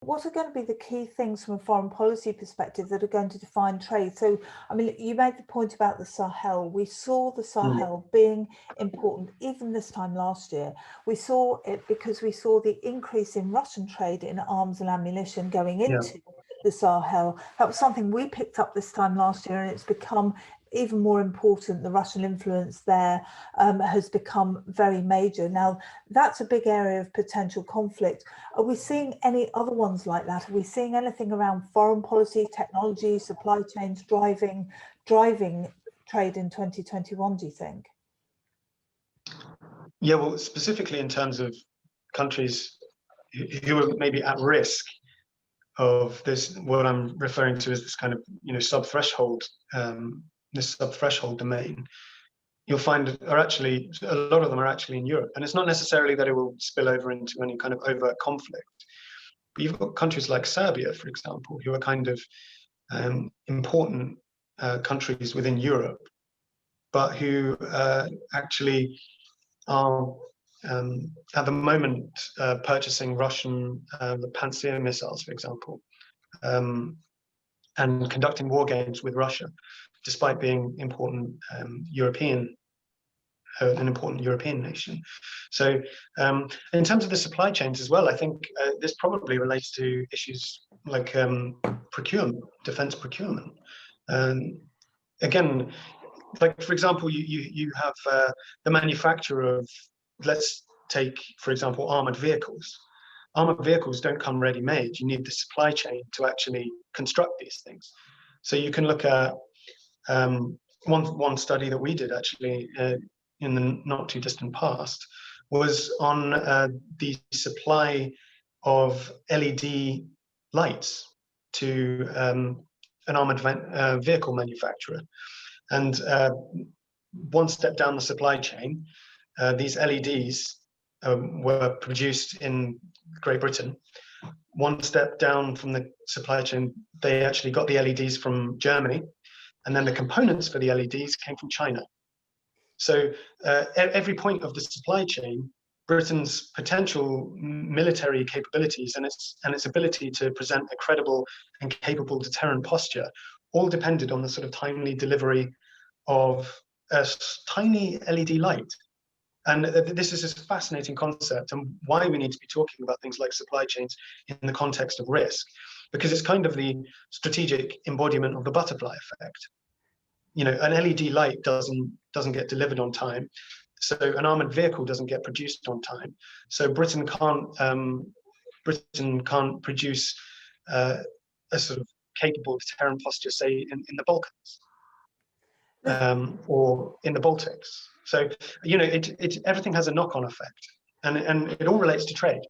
What are going to be the key things from a foreign policy perspective that are going to define trade? So, I mean, you made the point about the Sahel. We saw the Sahel being important even this time last year. We saw it because we saw the increase in Russian trade in arms and ammunition going into the Sahel. That was something we picked up this time last year, and it's become even more important. The Russian influence there has become very major. Now, that's a big area of potential conflict. Are we seeing any other ones like that? Are we seeing anything around foreign policy, technology, supply chains driving trade in 2021, do you think? Yeah, well, specifically in terms of countries who are maybe at risk of this, what I'm referring to as this kind of, sub-threshold, this sub-threshold domain, you'll find are actually, a lot of them are actually in Europe. And it's not necessarily that it will spill over into any kind of overt conflict. But you've got countries like Serbia, for example, who are kind of important countries within Europe, but who actually are at the moment purchasing Russian the Pantsir missiles, for example, and conducting war games with Russia, despite being important an important European nation. So in terms of the supply chains as well, I think this probably relates to issues like procurement, defense procurement. Again, like, for example, you have the manufacture of, let's take, for example, armored vehicles. Armored vehicles don't come ready-made. You need the supply chain to actually construct these things. So you can look at one study that we did actually in the not too distant past was on the supply of LED lights to an armored vehicle manufacturer. And one step down the supply chain, these LEDs were produced in Great Britain. One step down from the supply chain, they actually got the LEDs from Germany, and then the components for the LEDs came from China. So at every point of the supply chain, Britain's potential military capabilities and its ability to present a credible and capable deterrent posture all depended on the sort of timely delivery of a tiny LED light. And this is a fascinating concept, and why we need to be talking about things like supply chains in the context of risk, because it's kind of the strategic embodiment of the butterfly effect. An LED light doesn't get delivered on time, so an armored vehicle doesn't get produced on time. So Britain can't produce a sort of capable deterrent posture, say in the Balkans or in the Baltics. So everything has a knock-on effect, and it all relates to trade.